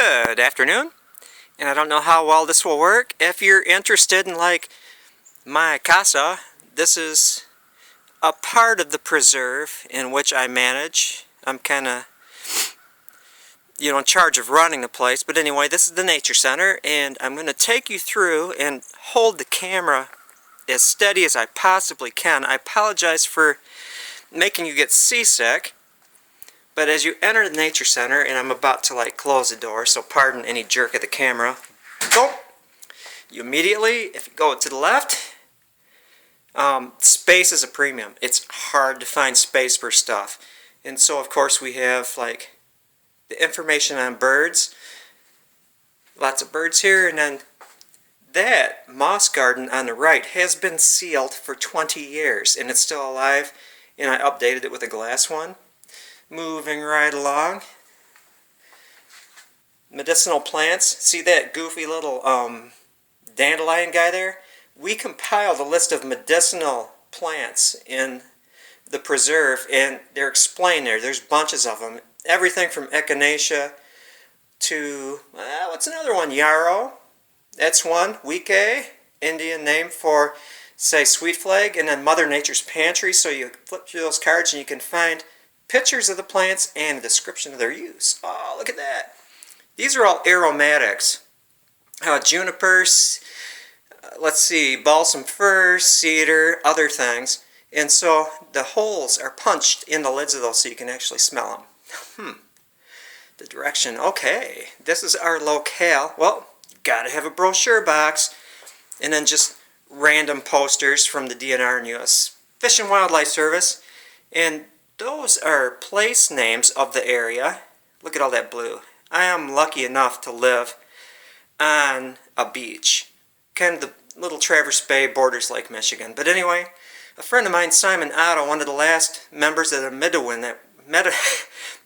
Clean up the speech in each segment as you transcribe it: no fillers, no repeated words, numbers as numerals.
Good afternoon, and I don't know how well this will work. If you're interested in like my casa, this is a part of the preserve in which I manage. I'm kind of, in charge of running the place, but anyway, this is the nature center, and I'm going to take you through and hold the camera as steady as I possibly can. I apologize for making you get seasick. But as you enter the nature center, and I'm about to close the door, so pardon any jerk of the camera. Go! You immediately, if you go to the left, space is a premium. It's hard to find space for stuff. And so of course we have the information on birds. Lots of birds here, and then that moss garden on the right has been sealed for 20 years, and it's still alive, and I updated it with a glass one. Moving right along. Medicinal plants. See that goofy little dandelion guy there? We compiled a list of medicinal plants in the preserve, and they're explained there. There's bunches of them. Everything from echinacea to, what's another one? Yarrow. That's one. Wike, Indian name for, say, sweet flag. And then Mother Nature's Pantry. So you flip through those cards and you can find pictures of the plants and a description of their use. Oh, look at that. These are all aromatics. Junipers, let's see, balsam fir, cedar, other things. And so the holes are punched in the lids of those so you can actually smell them. The direction, okay. This is our locale. Well, gotta have a brochure box. And then just random posters from the DNR and U.S. Fish and Wildlife Service. And those are place names of the area. Look at all that blue. I am lucky enough to live on a beach. Kind of the little Traverse Bay borders Lake Michigan. But anyway, a friend of mine, Simon Otto, one of the last members of the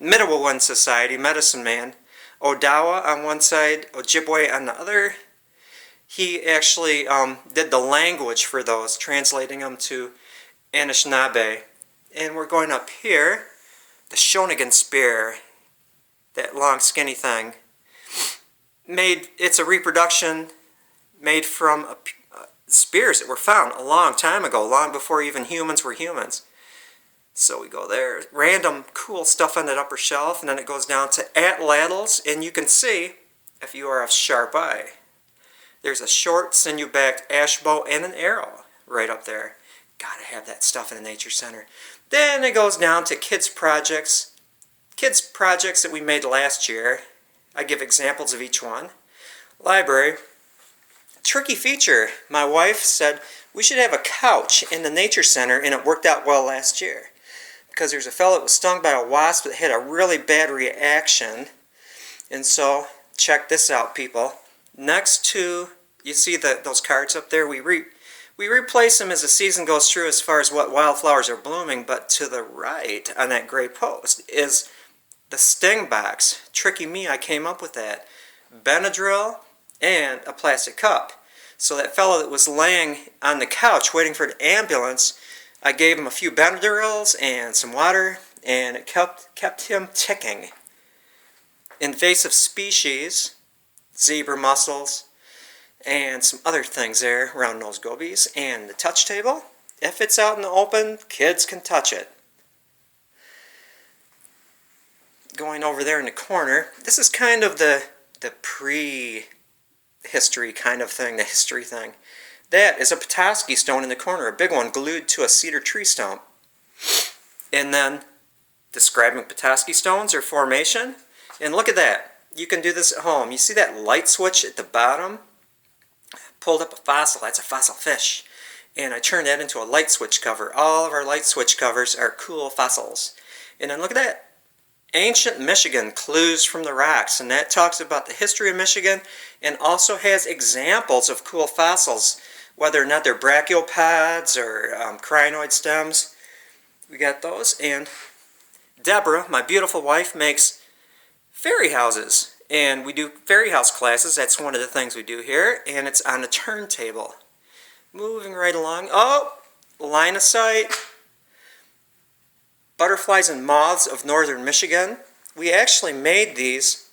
Midawin Society, medicine man, Odawa on one side, Ojibwe on the other. He actually did the language for those, translating them to Anishinaabe. And we're going up here, the Shawnigan spear, that long skinny thing. It's a reproduction made from spears that were found a long time ago, long before even humans were humans. So we go there, random cool stuff on that upper shelf, and then it goes down to atlatls, and you can see, if you are of sharp eye, there's a short sinew-backed ash bow and an arrow right up there. Gotta have that stuff in a nature center. Then it goes down to kids projects. Kids projects that we made last year. I give examples of each one. Library. Tricky feature. My wife said we should have a couch in the nature center, and it worked out well last year. Because there's a fellow that was stung by a wasp that had a really bad reaction. And so, check this out, people. Next to, you see those cards up there? We replace them as the season goes through as far as what wildflowers are blooming, but to the right on that gray post is the sting box. Tricky me, I came up with that. Benadryl and a plastic cup. So that fellow that was laying on the couch waiting for the ambulance, I gave him a few Benadryls and some water, and it kept him ticking. Invasive species, zebra mussels, and some other things there around those gobies. And the touch table, if it's out in the open, kids can touch it. Going over there in the corner, this is kind of the pre-history kind of thing, the history thing. That is a Petoskey stone in the corner, a big one glued to a cedar tree stump. And then describing Petoskey stones or formation. And look at that. You can do this at home. You see that light switch at the bottom? Pulled up a fossil. That's a fossil fish. And I turned that into a light switch cover. All of our light switch covers are cool fossils. And then look at that. Ancient Michigan, clues from the rocks. And that talks about the history of Michigan and also has examples of cool fossils, whether or not they're brachiopods or crinoid stems. We got those. And Deborah, my beautiful wife, makes fairy houses. And we do fairy house classes. That's one of the things we do here. And it's on the turntable. Moving right along. Oh, line of sight. Butterflies and moths of northern Michigan. We actually made these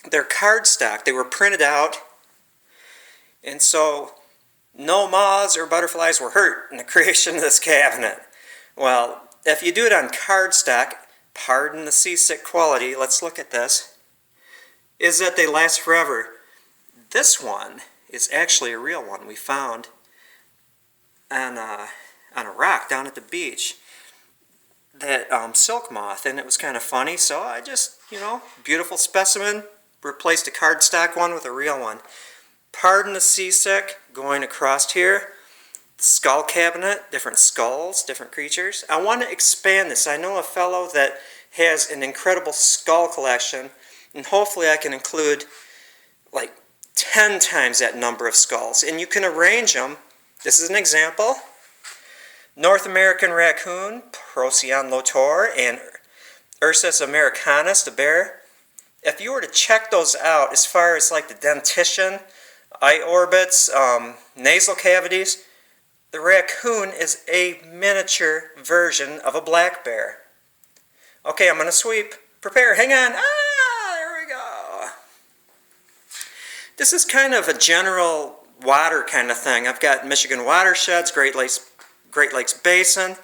they're cardstock. They were printed out, and so no moths or butterflies were hurt in the creation of this cabinet. Well, if you do it on cardstock, pardon the seasick quality, let's look at this, is that they last forever. This one is actually a real one we found on a rock down at the beach. That silk moth, and it was kind of funny, so I just, beautiful specimen, replaced a cardstock one with a real one. Pardon the seasick, going across here, skull cabinet, different skulls, different creatures. I want to expand this. I know a fellow that has an incredible skull collection, and hopefully I can include like 10 times that number of skulls, and you can arrange them. This is an example. North American raccoon, Procyon lotor, and Ursus americanus, the bear. If you were to check those out as far as like the dentition, eye orbits, nasal cavities, the raccoon is a miniature version of a black bear. Okay, I'm going to sweep. Prepare, hang on. There we go. This is kind of a general water kind of thing. I've got Michigan watersheds, Great Lakes Basin,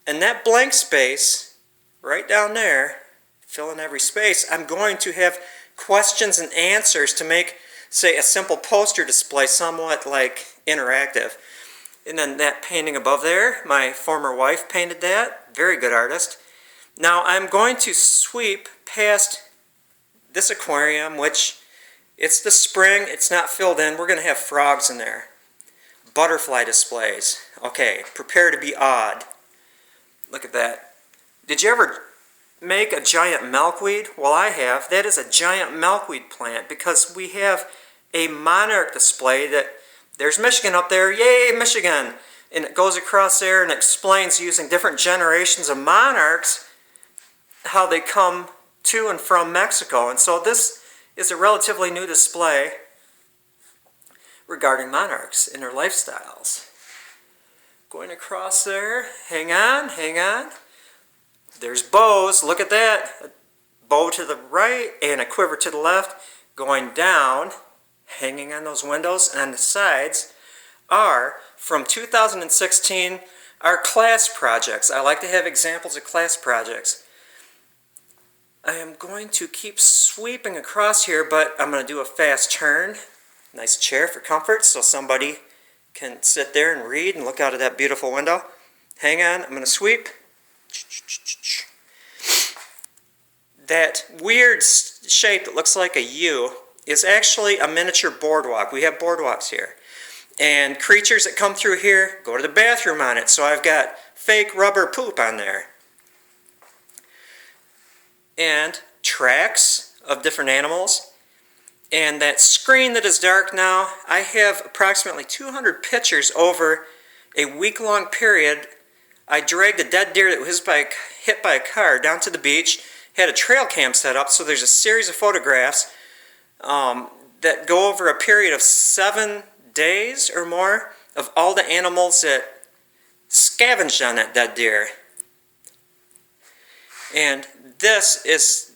and that blank space right down there, fill in every space, I'm going to have questions and answers to make, say, a simple poster display somewhat like interactive. And then that painting above there, my former wife painted that, very good artist. Now I'm going to sweep past this aquarium, which it's the spring, it's not filled in, we're going to have frogs in there. Butterfly displays. Okay, prepare to be awed. Look at that. Did you ever make a giant milkweed? Well, I have. That is a giant milkweed plant because we have a monarch display that, there's Michigan up there, yay Michigan! And it goes across there and explains using different generations of monarchs how they come to and from Mexico. And so this is a relatively new display regarding monarchs and their lifestyles. Going across there, hang on. There's bows, look at that. A bow to the right and a quiver to the left. Going down, hanging on those windows and on the sides are, from 2016, our class projects. I like to have examples of class projects. I am going to keep sweeping across here, but I'm going to do a fast turn. Nice chair for comfort so somebody can sit there and read and look out of that beautiful window. Hang on, I'm going to sweep. That weird shape that looks like a U is actually a miniature boardwalk. We have boardwalks here. And creatures that come through here go to the bathroom on it. So I've got fake rubber poop on there. And tracks of different animals. And that screen that is dark now, I have approximately 200 pictures over a week-long period. I dragged a dead deer that was hit by a car down to the beach, had a trail cam set up, so there's a series of photographs that go over a period of 7 days or more of all the animals that scavenged on that dead deer. And this is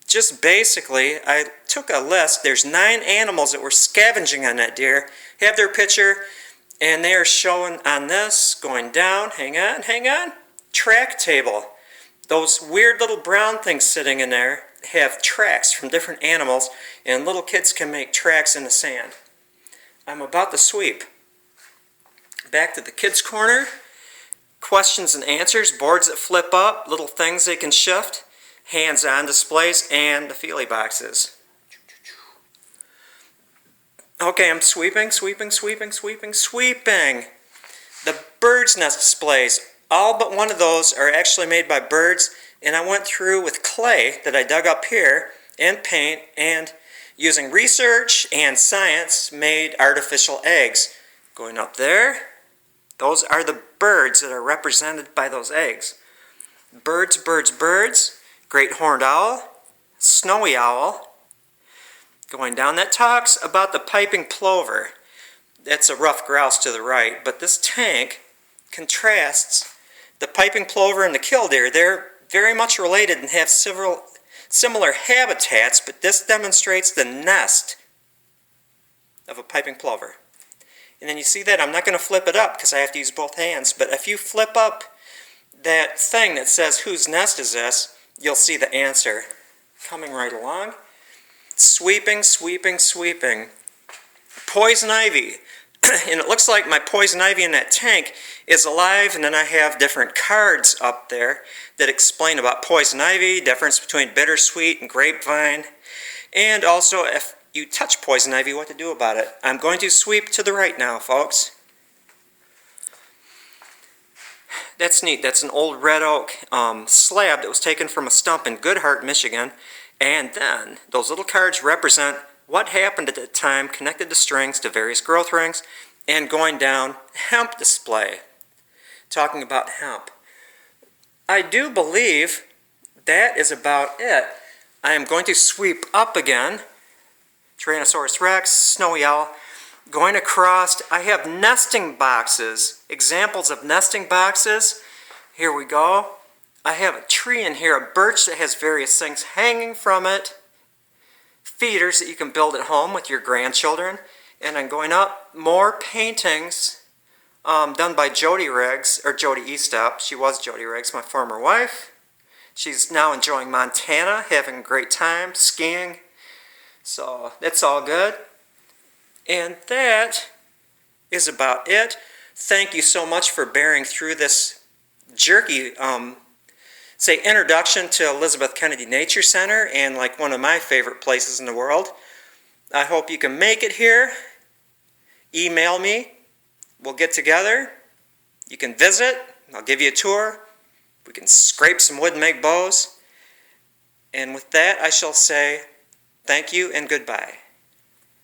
just basically, I took a list, there's 9 animals that were scavenging on that deer, have their picture, and they are shown on this, going down, hang on, track table. Those weird little brown things sitting in there have tracks from different animals, and little kids can make tracks in the sand. I'm about to sweep. Back to the kids' corner, questions and answers, boards that flip up, little things they can shift, hands-on displays, and the feely boxes. Okay, I'm sweeping. The bird's nest displays. All but one of those are actually made by birds, and I went through with clay that I dug up here and paint, and using research and science made artificial eggs. Going up there, those are the birds that are represented by those eggs. Birds. Great horned owl, snowy owl. Going down, that talks about the piping plover. That's a rough grouse to the right, but this tank contrasts the piping plover and the killdeer. They're very much related and have similar habitats, but this demonstrates the nest of a piping plover. And then you see that I'm not going to flip it up because I have to use both hands, but if you flip up that thing that says whose nest is this, you'll see the answer coming right along. Sweeping, sweeping, sweeping. Poison ivy. And it looks like my poison ivy in that tank is alive, and then I have different cards up there that explain about poison ivy, difference between bittersweet and grapevine, and also if you touch poison ivy, what to do about it. I'm going to sweep to the right now, folks. That's neat. That's an old red oak slab that was taken from a stump in Goodhart, Michigan, and then those little cards represent what happened at the time connected the strings to various growth rings and going down hemp display. Talking about hemp. I do believe that is about it. I am going to sweep up again. Tyrannosaurus Rex, snowy owl. Going across, I have nesting boxes. Examples of nesting boxes. Here we go. I have a tree in here, a birch that has various things hanging from it. Feeders that you can build at home with your grandchildren. And I'm going up, more paintings done by Jody Riggs, or Jody Eastop. She was Jody Riggs, my former wife. She's now enjoying Montana, having a great time, skiing. So that's all good. And that is about it. Thank you so much for bearing through this jerky introduction to Elizabeth Kennedy Nature Center, and like one of my favorite places in the world. I hope you can make it here. Email me. We'll get together. You can visit. I'll give you a tour. We can scrape some wood and make bows. And with that, I shall say thank you and goodbye.